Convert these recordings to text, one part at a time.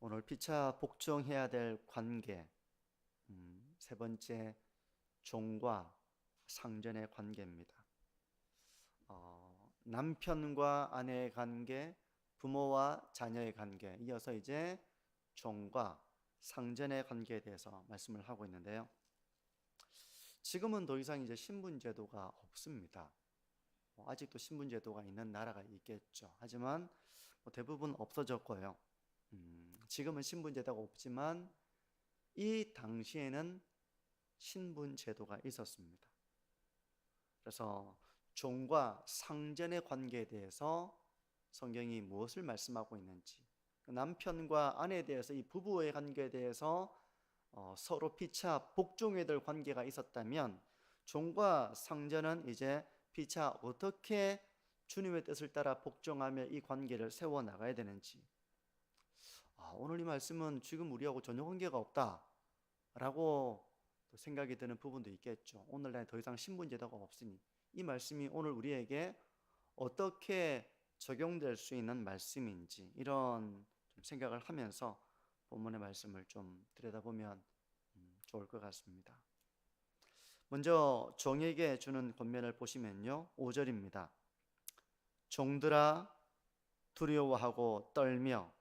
오늘 피차 복종해야 될 관계, 세 번째 종과 상전의 관계입니다. 남편과 아내의 관계, 부모와 자녀의 관계, 이어서 이제 종과 상전의 관계에 대해서 말씀을 하고 있는데요. 지금은 더 이상 이제 신분제도가 없습니다. 아직도 신분제도가 있는 나라가 있겠죠. 하지만 대부분 없어졌고요. 지금은 신분제도가 없지만 이 당시에는 신분제도가 있었습니다. 그래서 종과 상전의 관계에 대해서 성경이 무엇을 말씀하고 있는지, 남편과 아내에 대해서 이 부부의 관계에 대해서 서로 피차 복종해야 될 관계가 있었다면, 종과 상전은 이제 피차 어떻게 주님의 뜻을 따라 복종하며 이 관계를 세워나가야 되는지, 오늘 이 말씀은 지금 우리하고 전혀 관계가 없다라고 생각이 드는 부분도 있겠죠. 오늘날 더 이상 신분제도가 없으니 이 말씀이 오늘 우리에게 어떻게 적용될 수 있는 말씀인지, 이런 생각을 하면서 본문의 말씀을 좀 들여다보면 좋을 것 같습니다. 먼저 종에게 주는 권면을 보시면요, 5절입니다. 종들아, 두려워하고 떨며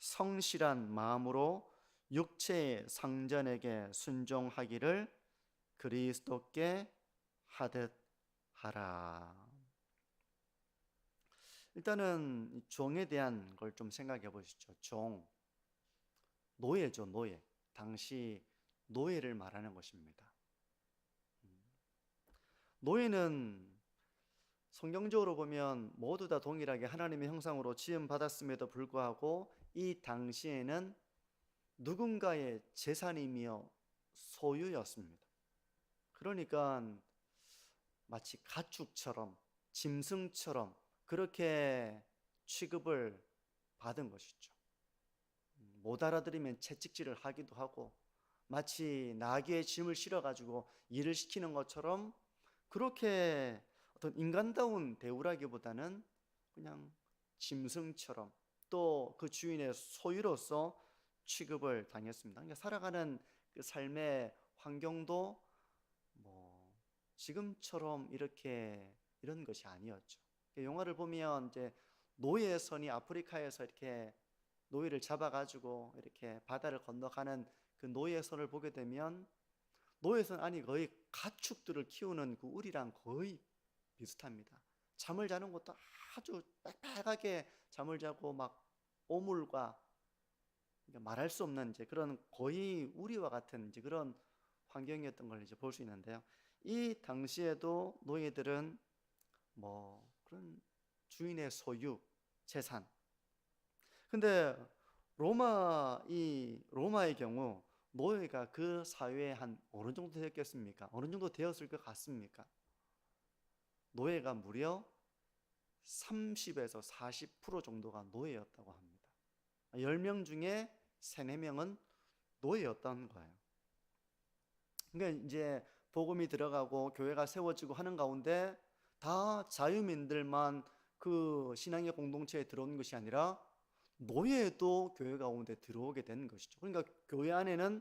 성실한 마음으로 육체의 상전에게 순종하기를 그리스도께 하듯 하라. 일단은 종에 대한 걸 좀 생각해 보시죠. 종, 노예죠, 노예. 당시 노예를 말하는 것입니다. 노예는 성경적으로 보면 모두 다 동일하게 하나님의 형상으로 지음받았음에도 불구하고 이 당시에는 누군가의 재산이며 소유였습니다. 그러니까 마치 가축처럼, 짐승처럼 그렇게 취급을 받은 것이죠. 못 알아들으면 채찍질을 하기도 하고, 마치 나귀에 짐을 실어가지고 일을 시키는 것처럼 그렇게 어떤 인간다운 대우라기보다는 그냥 짐승처럼, 또 그 주인의 소유로서 취급을 당했습니다. 그러니까 살아가는 그 삶의 환경도 지금처럼 이런 것이 아니었죠. 영화를 보면 이제 노예선이 아프리카에서 이렇게 노예를 잡아가지고 이렇게 바다를 건너가는 그 노예선을 보게 되면, 노예선 안이 거의 가축들을 키우는 그 우리랑 거의 비슷합니다. 잠을 자는 것도 아주 빽빽하게 잠을 자고, 막 오물과 말할 수 없는 이제 그런 거의 우리와 같은 이제 그런 환경이었던 걸 이제 볼 수 있는데요. 이 당시에도 노예들은 그런 주인의 소유, 재산. 근데 로마의 경우 노예가 그 사회에 한 어느 정도 되었겠습니까? 어느 정도 되었을 것 같습니까? 노예가 무려 30에서 40% 정도가 노예였다고 합니다. 10명 중에 3, 4명은 노예였다는 거예요. 그러니까 이제 복음이 들어가고 교회가 세워지고 하는 가운데 다 자유민들만 그 신앙의 공동체에 들어온 것이 아니라 노예도 교회 가운데 들어오게 된 것이죠. 그러니까 교회 안에는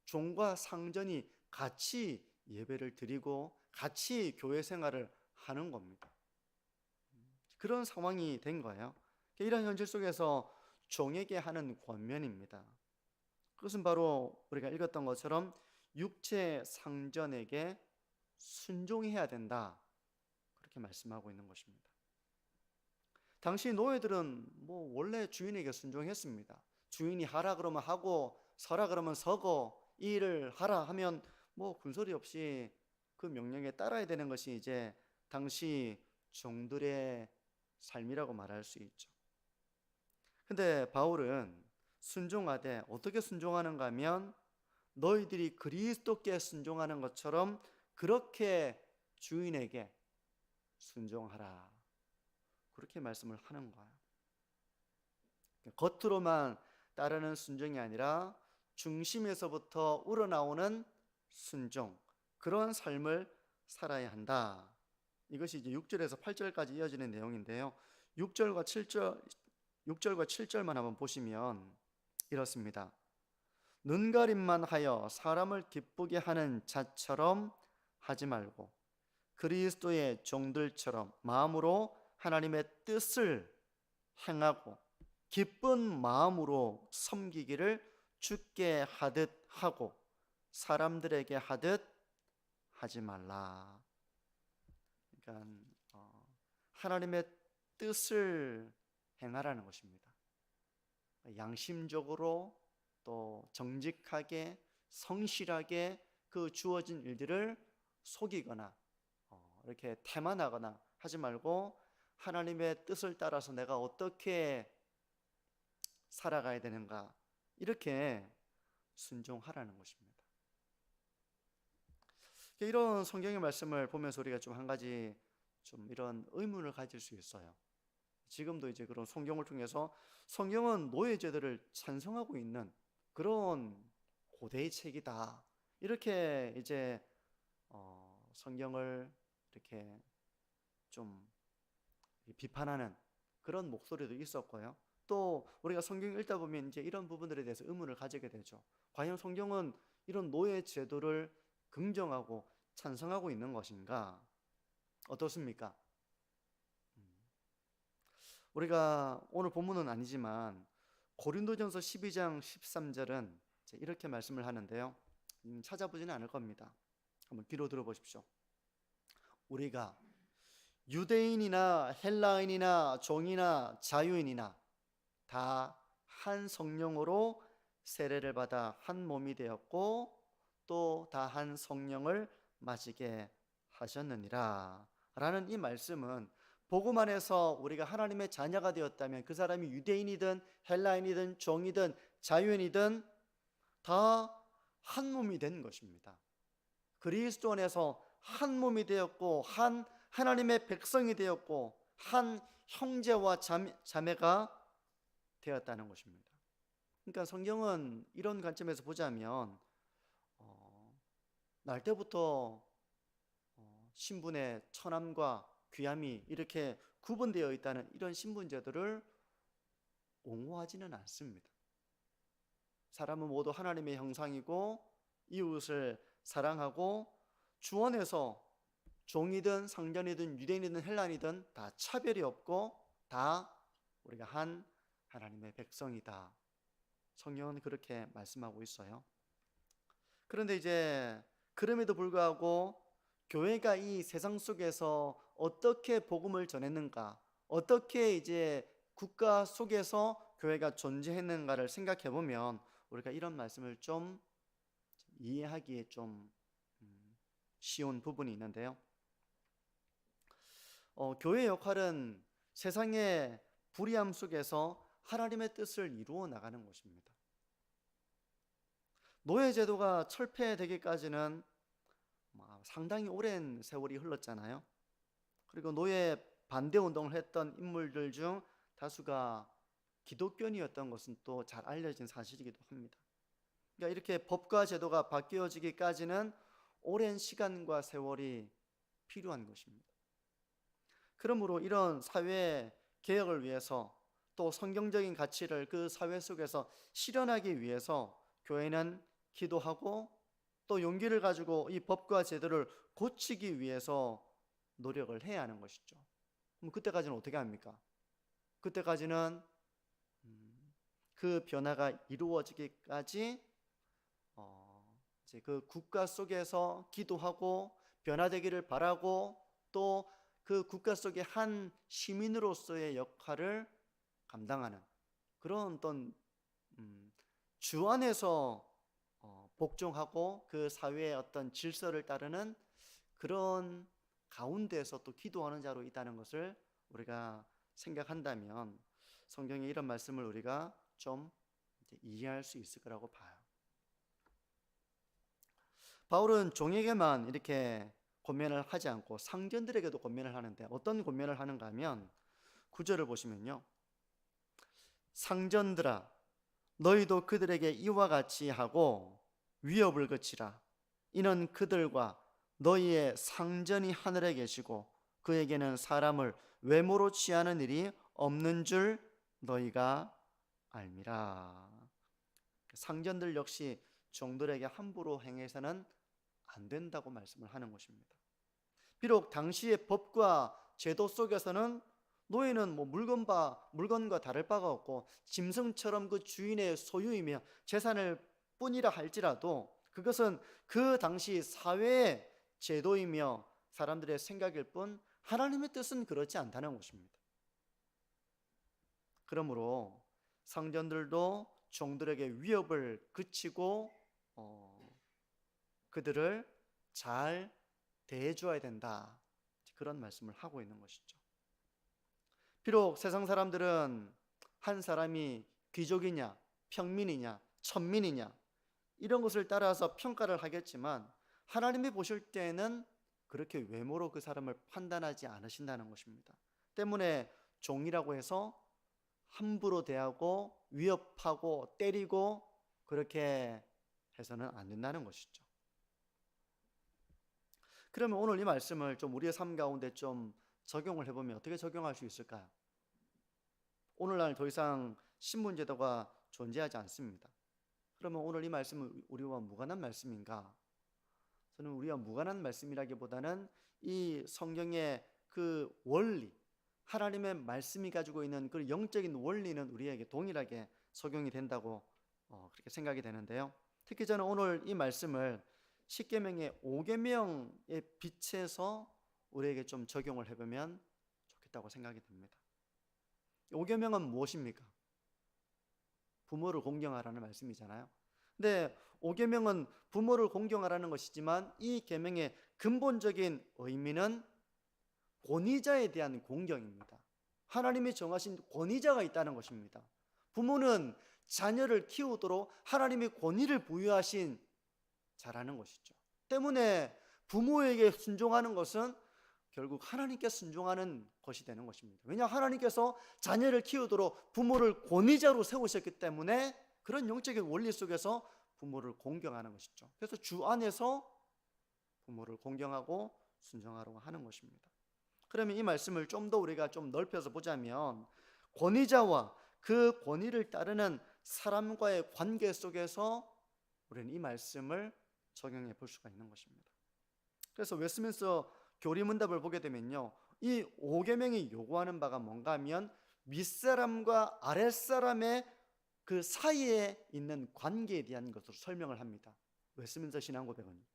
종과 상전이 같이 예배를 드리고 같이 교회 생활을 하는 겁니다. 그런 상황이 된 거예요. 이런 현실 속에서 종에게 하는 권면입니다. 그것은 바로 우리가 읽었던 것처럼 육체 상전에게 순종해야 된다, 그렇게 말씀하고 있는 것입니다. 당시 노예들은 원래 주인에게 순종했습니다. 주인이 하라 그러면 하고 서라 그러면 서고, 이 일을 하라 하면 군소리 없이 그 명령에 따라야 되는 것이 이제 당시 종들의 삶이라고 말할 수 있죠. 근데 바울은 순종하되 어떻게 순종하는가 하면 너희들이 그리스도께 순종하는 것처럼 그렇게 주인에게 순종하라, 그렇게 말씀을 하는 거예요. 겉으로만 따르는 순종이 아니라 중심에서부터 우러나오는 순종, 그런 삶을 살아야 한다. 이것이 이제 6절에서 8절까지 이어지는 내용인데요. 6절과 7절만 한번 보시면 이렇습니다. 눈가림만 하여 사람을 기쁘게 하는 자처럼 하지 말고 그리스도의 종들처럼 마음으로 하나님의 뜻을 행하고 기쁜 마음으로 섬기기를 주께 하듯 하고 사람들에게 하듯 하지 말라. 그러니까 하나님의 뜻을 행하라는 것입니다. 양심적으로 또 정직하게 성실하게 그 주어진 일들을 속이거나 이렇게 태만하거나 하지 말고 하나님의 뜻을 따라서 내가 어떻게 살아가야 되는가 이렇게 순종하라는 것입니다. 이런 성경의 말씀을 보면서 우리가 좀 한 가지 좀 이런 의문을 가질 수 있어요. 지금도 이제 그런 성경을 통해서 성경은 노예제도를 찬성하고 있는 그런 고대의 책이다. 이렇게 이제 성경을 이렇게 좀 비판하는 그런 목소리도 있었고요. 또 우리가 성경 읽다 보면 이제 이런 부분들에 대해서 의문을 가지게 되죠. 과연 성경은 이런 노예 제도를 긍정하고 찬성하고 있는 것인가? 어떻습니까? 우리가 오늘 본문은 아니지만 고린도전서 12장 13절은 이렇게 말씀을 하는데요. 찾아보지는 않을 겁니다. 한번 귀로 들어보십시오. 우리가 유대인이나 헬라인이나 종이나 자유인이나 다 한 성령으로 세례를 받아 한 몸이 되었고 또 다 한 성령을 마시게 하셨느니라 라는 이 말씀은 복음 안에서 우리가 하나님의 자녀가 되었다면 그 사람이 유대인이든 헬라인이든 종이든 자유인이든 다 한 몸이 된 것입니다. 그리스도 안에서 한 몸이 되었고 한 하나님의 백성이 되었고 한 형제와 자매가 되었다는 것입니다. 그러니까 성경은 이런 관점에서 보자면 날 때부터 신분의 천함과 귀함이 이렇게 구분되어 있다는 이런 신분제도를 옹호하지는 않습니다. 사람은 모두 하나님의 형상이고 이웃을 사랑하고 주 안에서 종이든 상전이든 유대인이든 헬라인이든 다 차별이 없고 다 우리가 한 하나님의 백성이다. 성경은 그렇게 말씀하고 있어요. 그런데 이제 그럼에도 불구하고 교회가 이 세상 속에서 어떻게 복음을 전했는가, 어떻게 이제 국가 속에서 교회가 존재했는가를 생각해 보면 우리가 이런 말씀을 좀 이해하기에 좀 쉬운 부분이 있는데요. 교회의 역할은 세상의 불의함 속에서 하나님의 뜻을 이루어 나가는 것입니다. 노예제도가 철폐되기까지는 상당히 오랜 세월이 흘렀잖아요. 그리고 노예 반대 운동을 했던 인물들 중 다수가 기독교인이었던 것은 또 잘 알려진 사실이기도 합니다. 그러니까 이렇게 법과 제도가 바뀌어지기까지는 오랜 시간과 세월이 필요한 것입니다. 그러므로 이런 사회 개혁을 위해서 또 성경적인 가치를 그 사회 속에서 실현하기 위해서 교회는 기도하고 또 용기를 가지고 이 법과 제도를 고치기 위해서 노력을 해야 하는 것이죠. 그럼 그때까지는 어떻게 합니까? 그때까지는 그 변화가 이루어지기까지 이제 그 국가 속에서 기도하고 변화되기를 바라고 또 그 국가 속의 한 시민으로서의 역할을 감당하는 그런 어떤 주 안에서 복종하고 그 사회의 어떤 질서를 따르는 그런 가운데서 또 기도하는 자로 있다는 것을 우리가 생각한다면 성경의 이런 말씀을 우리가 좀 이해할 수 있을 거라고 봐요. 바울은 종에게만 이렇게 권면을 하지 않고 상전들에게도 권면을 하는데 어떤 권면을 하는가 하면 9절을 보시면요. 상전들아 너희도 그들에게 이와 같이 하고 위협을 그치라. 이는 그들과 너희의 상전이 하늘에 계시고 그에게는 사람을 외모로 취하는 일이 없는 줄 너희가 알미라. 상전들 역시 종들에게 함부로 행해서는 안 된다고 말씀을 하는 것입니다. 비록 당시의 법과 제도 속에서는 노예는 물건과 다를 바가 없고 짐승처럼 그 주인의 소유이며 재산을 뿐이라 할지라도 그것은 그 당시 사회의 제도이며 사람들의 생각일 뿐 하나님의 뜻은 그렇지 않다는 것입니다. 그러므로 상전들도 종들에게 위협을 그치고 그들을 잘 대해줘야 된다, 그런 말씀을 하고 있는 것이죠. 비록 세상 사람들은 한 사람이 귀족이냐 평민이냐 천민이냐 이런 것을 따라서 평가를 하겠지만 하나님이 보실 때에는 그렇게 외모로 그 사람을 판단하지 않으신다는 것입니다. 때문에 종이라고 해서 함부로 대하고 위협하고 때리고 그렇게 해서는 안 된다는 것이죠. 그러면 오늘 이 말씀을 좀 우리의 삶 가운데 좀 적용을 해보면 어떻게 적용할 수 있을까요? 오늘날 더 이상 신분제도가 존재하지 않습니다. 그러면 오늘 이 말씀은 우리와 무관한 말씀인가? 저는 우리와 무관한 말씀이라기보다는 이 성경의 그 원리, 하나님의 말씀이 가지고 있는 그 영적인 원리는 우리에게 동일하게 적용이 된다고 그렇게 생각이 되는데요. 특히 저는 오늘 이 말씀을 십계명의 5계명에 비춰서 우리에게 좀 적용을 해보면 좋겠다고 생각이 듭니다. 5계명은 무엇입니까? 부모를 공경하라는 말씀이잖아요. 근데 5계명은 부모를 공경하라는 것이지만 이 계명의 근본적인 의미는 권위자에 대한 공경입니다. 하나님이 정하신 권위자가 있다는 것입니다. 부모는 자녀를 키우도록 하나님이 권위를 부여하신 자라는 것이죠. 때문에 부모에게 순종하는 것은 결국 하나님께 순종하는 것이 되는 것입니다. 왜냐, 하나님께서 자녀를 키우도록 부모를 권위자로 세우셨기 때문에 그런 영적인 원리 속에서 부모를 공경하는 것이죠. 그래서 주 안에서 부모를 공경하고 순종하라고 하는 것입니다. 그러면 이 말씀을 좀 더 우리가 좀 넓혀서 보자면 권위자와 그 권위를 따르는 사람과의 관계 속에서 우리는 이 말씀을 적용해 볼 수가 있는 것입니다. 그래서 웨스트민스터 교리문답을 보게 되면요, 이 5계명이 요구하는 바가 뭔가 하면 윗사람과 아랫사람의 그 사이에 있는 관계에 대한 것으로 설명을 합니다. 웨스트민스터 신앙고백은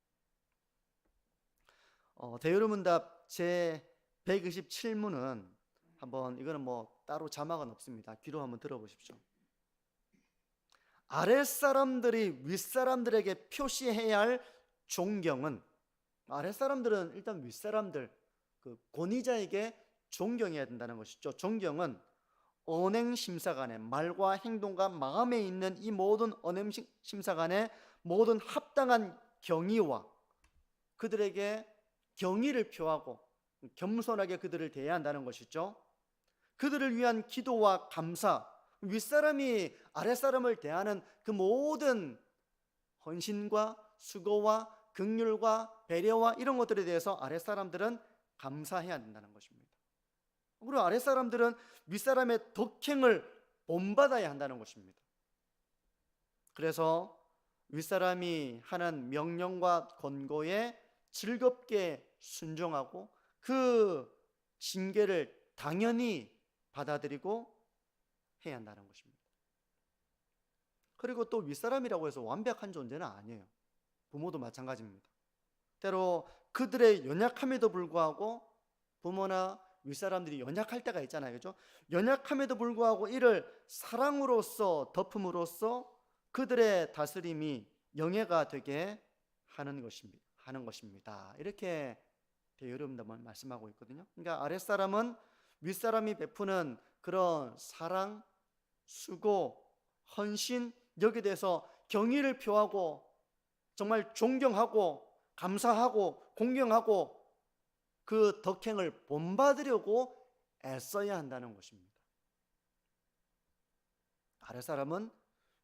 대요리문답 제 127문은 한번, 이거는 따로 자막은 없습니다. 귀로 한번 들어보십시오. 아랫사람들이 윗사람들에게 표시해야 할 존경은, 아랫사람들은 일단 윗사람들, 그 권위자에게 존경해야 된다는 것이죠. 존경은 언행심사 간에, 말과 행동과 마음에 있는 이 모든 언행심사 간에 모든 합당한 경의와 그들에게 경의를 표하고 겸손하게 그들을 대해야 한다는 것이죠. 그들을 위한 기도와 감사, 윗사람이 아랫사람을 대하는 그 모든 헌신과 수고와 긍휼과 배려와 이런 것들에 대해서 아랫사람들은 감사해야 된다는 것입니다. 그리고 아랫사람들은 윗사람의 덕행을 본받아야 한다는 것입니다. 그래서 윗사람이 하는 명령과 권고에 즐겁게 순종하고 그 징계를 당연히 받아들이고 해야 한다는 것입니다. 그리고 또 윗사람이라고 해서 완벽한 존재는 아니에요. 부모도 마찬가지입니다. 때로 그들의 연약함에도 불구하고, 부모나 윗사람들이 연약할 때가 있잖아요, 그렇죠? 연약함에도 불구하고 이를 사랑으로서 덮음으로써 그들의 다스림이 영예가 되게 하는 것입니다. 이렇게 여러분들 말씀하고 있거든요. 그러니까 아랫사람은 윗사람이 베푸는 그런 사랑, 수고, 헌신, 여기에 대해서 경의를 표하고 정말 존경하고 감사하고 공경하고 그 덕행을 본받으려고 애써야 한다는 것입니다. 아랫사람은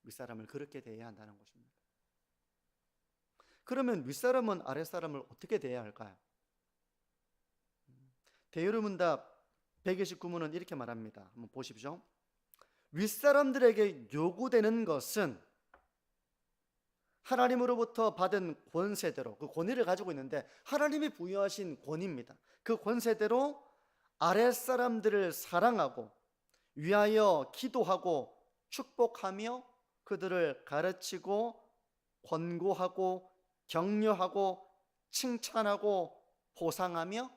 윗사람을 그렇게 대해야 한다는 것입니다. 그러면 윗사람은 아랫사람을 어떻게 대해야 할까요? 대요리문답 129문은 이렇게 말합니다. 한번 보십시오. 윗사람들에게 요구되는 것은 하나님으로부터 받은 권세대로, 그 권위를 가지고 있는데 하나님이 부여하신 권위입니다. 그 권세대로 아랫사람들을 사랑하고 위하여 기도하고 축복하며 그들을 가르치고 권고하고 격려하고 칭찬하고 보상하며,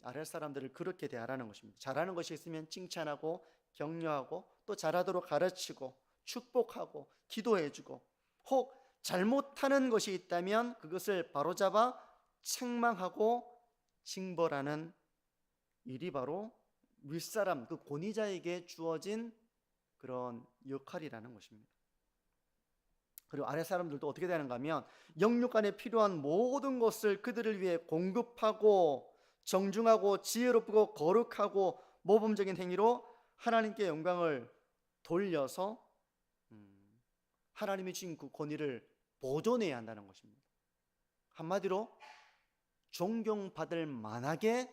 아랫사람들을 그렇게 대하라는 것입니다. 잘하는 것이 있으면 칭찬하고 격려하고 또 잘하도록 가르치고 축복하고 기도해주고, 혹 잘못하는 것이 있다면 그것을 바로잡아 책망하고 징벌하는 일이 바로 윗사람, 그 권위자에게 주어진 그런 역할이라는 것입니다. 그리고 아랫사람들도 어떻게 되는가 하면 영육간에 필요한 모든 것을 그들을 위해 공급하고 정중하고 지혜롭고 거룩하고 모범적인 행위로 하나님께 영광을 돌려서 하나님이 주신 그 권위를 보존해야 한다는 것입니다. 한마디로 존경받을 만하게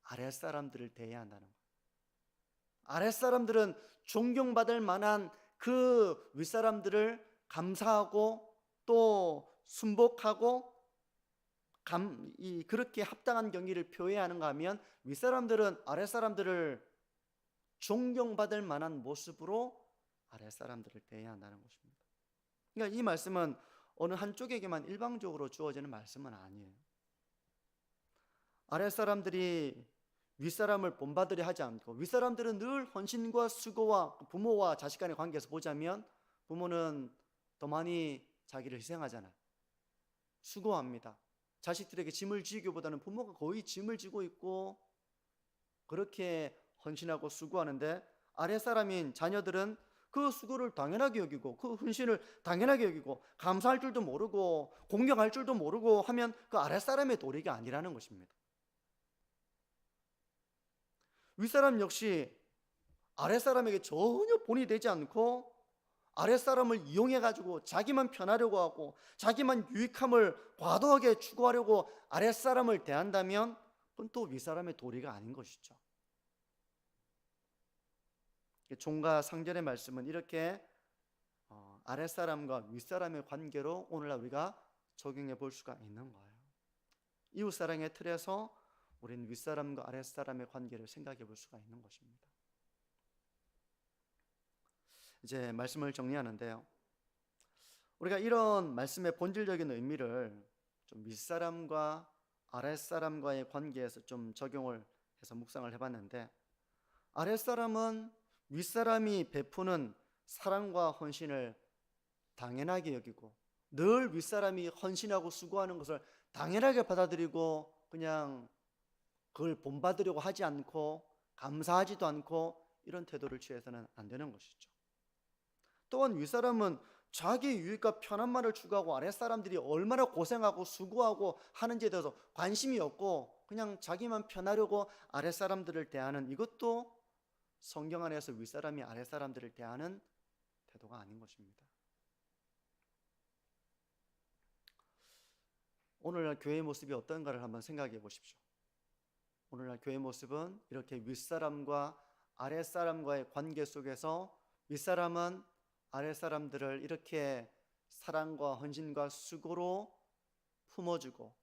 아랫사람들을 대해야 한다는 것. 아랫사람들은 존경받을 만한 그 윗사람들을 감사하고 또 순복하고 그렇게 합당한 경기를 표해야 하는가 하면 윗사람들은 아랫사람들을 존경받을 만한 모습으로 아랫사람들을 대해야 한다는 것입니다. 그러니까 이 말씀은 어느 한쪽에게만 일방적으로 주어지는 말씀은 아니에요. 아랫사람들이 윗사람을 본받으려 하지 않고, 윗사람들은 늘 헌신과 수고와 부모와 자식 간의 관계에서 보자면 부모는 더 많이 자기를 희생하잖아요. 수고합니다. 자식들에게 짐을 지기보다는 부모가 거의 짐을 지고 있고 그렇게 헌신하고 수고하는데, 아랫사람인 자녀들은 그 수고를 당연하게 여기고 그 헌신을 당연하게 여기고 감사할 줄도 모르고 공경할 줄도 모르고 하면 그 아랫사람의 도리가 아니라는 것입니다. 윗사람 역시 아랫사람에게 전혀 본이 되지 않고 아랫사람을 이용해가지고 자기만 편하려고 하고 자기만 유익함을 과도하게 추구하려고 아랫사람을 대한다면 그건 또 윗사람의 도리가 아닌 것이죠. 종과 상절의 말씀은 이렇게 아랫사람과 윗사람의 관계로 오늘날 우리가 적용해 볼 수가 있는 거예요. 이웃사랑의 틀에서 우리는 윗사람과 아랫사람의 관계를 생각해 볼 수가 있는 것입니다. 이제 말씀을 정리하는데요, 우리가 이런 말씀의 본질적인 의미를 좀 윗사람과 아랫사람과의 관계에서 좀 적용을 해서 묵상을 해봤는데, 아랫사람은 윗사람이 베푸는 사랑과 헌신을 당연하게 여기고 늘 윗사람이 헌신하고 수고하는 것을 당연하게 받아들이고 그냥 그걸 본받으려고 하지 않고 감사하지도 않고 이런 태도를 취해서는 안 되는 것이죠. 또한 윗사람은 자기 유익과 편안만을 추구하고 아랫사람들이 얼마나 고생하고 수고하고 하는지에 대해서 관심이 없고 그냥 자기만 편하려고 아랫사람들을 대하는, 이것도 성경 안에서 윗사람이 아랫사람들을 대하는 태도가 아닌 것입니다. 오늘날 교회의 모습이 어떤가를 한번 생각해 보십시오. 오늘날 교회의 모습은 이렇게 윗사람과 아랫사람과의 관계 속에서 윗사람은 아랫사람들을 이렇게 사랑과 헌신과 수고로 품어주고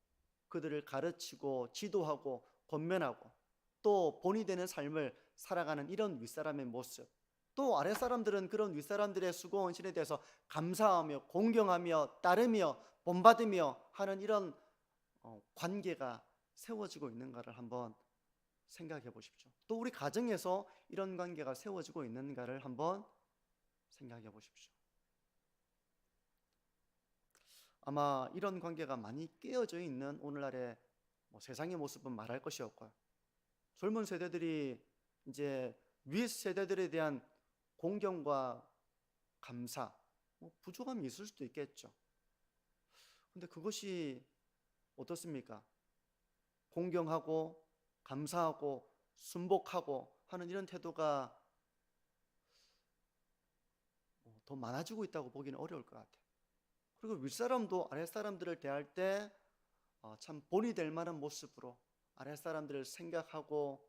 그들을 가르치고 지도하고 권면하고 또 본이 되는 삶을 살아가는 이런 윗사람의 모습, 또 아랫사람들은 그런 윗사람들의 수고 헌신에 대해서 감사하며 공경하며 따르며 본받으며 하는 이런 관계가 세워지고 있는가를 한번 생각해 보십시오. 또 우리 가정에서 이런 관계가 세워지고 있는가를 한번 생각해 보십시오. 아마 이런 관계가 많이 깨어져 있는 오늘날의 세상의 모습은 말할 것이 없고요. 젊은 세대들이 이제 윗 세대들에 대한 공경과 감사, 부족함이 있을 수도 있겠죠. 근데 그것이 어떻습니까? 공경하고 감사하고 순복하고 하는 이런 태도가 더 많아지고 있다고 보기는 어려울 것 같아요. 그리고 윗사람도 아랫사람들을 대할 때 참 본이 될 만한 모습으로 아랫사람들을 생각하고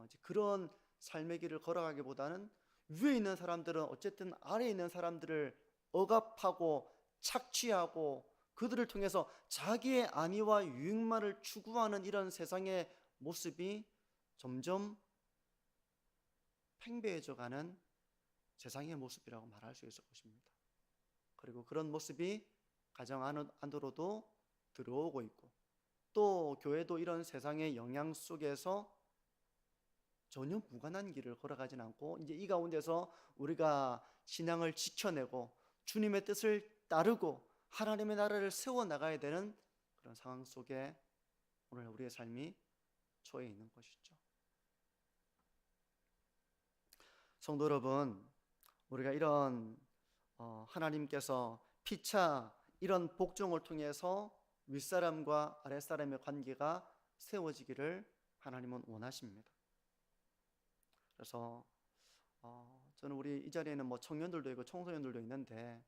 이제 그런 삶의 길을 걸어가기보다는 위에 있는 사람들은 어쨌든 아래에 있는 사람들을 억압하고 착취하고 그들을 통해서 자기의 안위와 유익만을 추구하는 이런 세상의 모습이 점점 팽배해져가는 세상의 모습이라고 말할 수 있을 것입니다. 그리고 그런 모습이 가정 안으로도 들어오고 있고, 또 교회도 이런 세상의 영향 속에서 전혀 무관한 길을 걸어가진 않고, 이제 이 가운데서 우리가 신앙을 지켜내고 주님의 뜻을 따르고 하나님의 나라를 세워나가야 되는 그런 상황 속에 오늘 우리의 삶이 처해 있는 것이죠. 성도 여러분, 우리가 이런 하나님께서 피차 이런 복종을 통해서 윗사람과 아랫사람의 관계가 세워지기를 하나님은 원하십니다. 그래서 저는 우리 이 자리에는 뭐 청년들도 있고 청소년들도 있는데,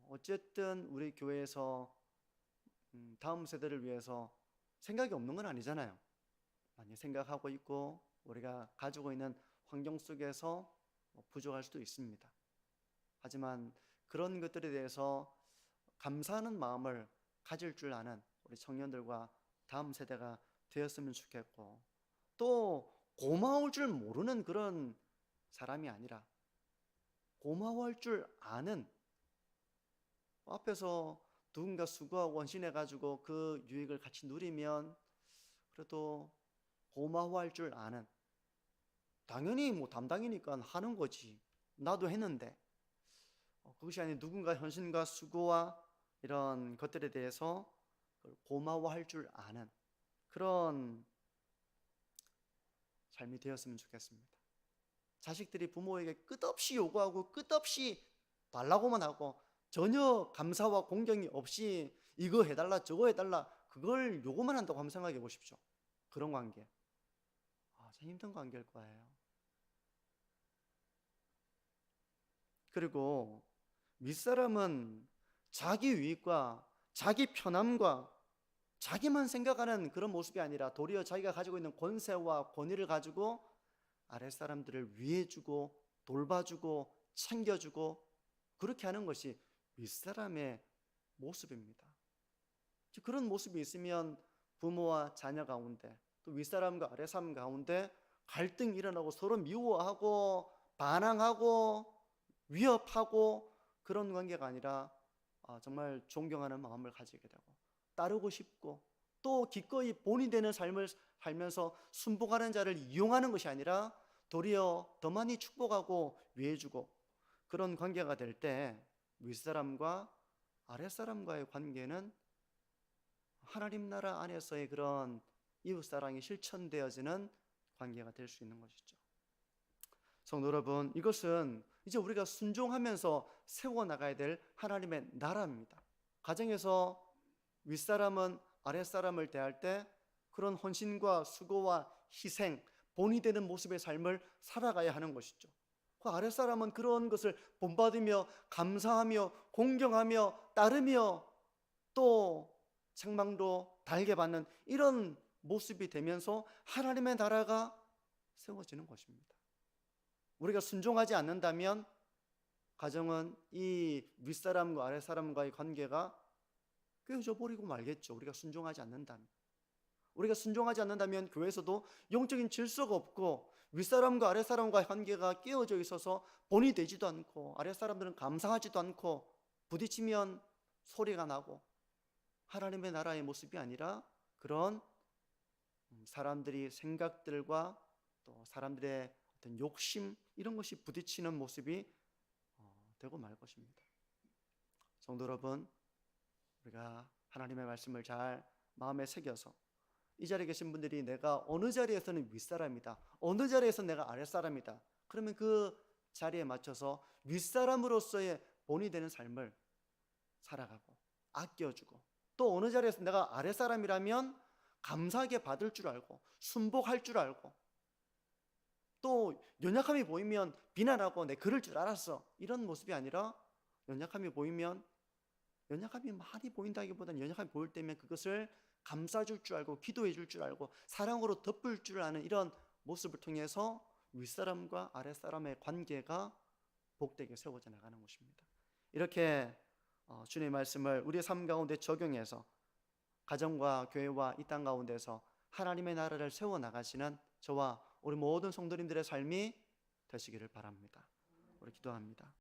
어쨌든 우리 교회에서 다음 세대를 위해서 생각이 없는 건 아니잖아요. 많이 생각하고 있고 우리가 가지고 있는 환경 속에서 부족할 수도 있습니다. 하지만 그런 것들에 대해서 감사하는 마음을 가질 줄 아는 우리 청년들과 다음 세대가 되었으면 좋겠고, 또 고마울 줄 모르는 그런 사람이 아니라 고마워할 줄 아는, 앞에서 누군가 수고하고 헌신해가지고 그 유익을 같이 누리면 그래도 고마워할 줄 아는, 당연히 뭐 담당이니까 하는 거지, 나도 했는데, 그것이 아닌 누군가 헌신과 수고와 이런 것들에 대해서 고마워할 줄 아는 그런 삶이 되었으면 좋겠습니다. 자식들이 부모에게 끝없이 요구하고 끝없이 달라고만 하고 전혀 감사와 공경이 없이 이거 해달라 저거 해달라 그걸 요구만 한다고 한번 생각해 보십시오. 그런 관계 참 힘든 관계일 거예요. 그리고 윗사람은 자기 유익과 자기 편함과 자기만 생각하는 그런 모습이 아니라 도리어 자기가 가지고 있는 권세와 권위를 가지고 아랫사람들을 위해주고 돌봐주고 챙겨주고 그렇게 하는 것이 윗사람의 모습입니다. 그런 모습이 있으면 부모와 자녀 가운데, 또 윗사람과 아랫사람 가운데 갈등이 일어나고 서로 미워하고 반항하고 위협하고 그런 관계가 아니라 정말 존경하는 마음을 가지게 되고 따르고 싶고, 또 기꺼이 본이 되는 삶을 살면서 순복하는 자를 이용하는 것이 아니라 도리어 더 많이 축복하고 위해주고 그런 관계가 될 때 윗사람과 아랫사람과의 관계는 하나님 나라 안에서의 그런 이웃사랑이 실천되어지는 관계가 될 수 있는 것이죠. 성도 여러분, 이것은 이제 우리가 순종하면서 세워나가야 될 하나님의 나라입니다. 가정에서 윗사람은 아랫사람을 대할 때 그런 헌신과 수고와 희생, 본이 되는 모습의 삶을 살아가야 하는 것이죠. 그 아랫사람은 그런 것을 본받으며 감사하며 공경하며 따르며 또 책망도 달게 받는 이런 모습이 되면서 하나님의 나라가 세워지는 것입니다. 우리가 순종하지 않는다면 가정은 이 윗사람과 아랫사람과의 관계가 깨어져 버리고 말겠죠. 우리가 순종하지 않는다면. 우리가 순종하지 않는다면 교회에서도 영적인 질서가 없고 윗사람과 아랫사람과의 관계가 깨어져 있어서 본이 되지도 않고 아랫사람들은 감사하지도 않고 부딪히면 소리가 나고 하나님의 나라의 모습이 아니라 그런 사람들이 생각들과 또 사람들의 어떤 욕심 이런 것이 부딪히는 모습이 되고 말 것입니다. 성도 여러분, 우리가 하나님의 말씀을 잘 마음에 새겨서 이 자리에 계신 분들이 내가 어느 자리에서는 윗사람이다, 어느 자리에서는 내가 아랫사람이다, 그러면 그 자리에 맞춰서 윗사람으로서의 본이 되는 삶을 살아가고 아껴주고, 또 어느 자리에서 내가 아랫사람이라면 감사하게 받을 줄 알고 순복할 줄 알고, 또 연약함이 보이면 비난하고 내 그럴 줄 알았어 이런 모습이 아니라 연약함이 보이면, 연약함이 많이 보인다기보다는 연약함이 보일 때면 그것을 감싸줄 줄 알고 기도해 줄 줄 알고 사랑으로 덮을 줄 아는 이런 모습을 통해서 윗사람과 아랫사람의 관계가 복되게 세워져 나가는 것입니다. 이렇게 주님의 말씀을 우리의 삶 가운데 적용해서 가정과 교회와 이 땅 가운데서 하나님의 나라를 세워나가시는 저와 우리 모든 성도님들의 삶이 되시기를 바랍니다. 우리 기도합니다.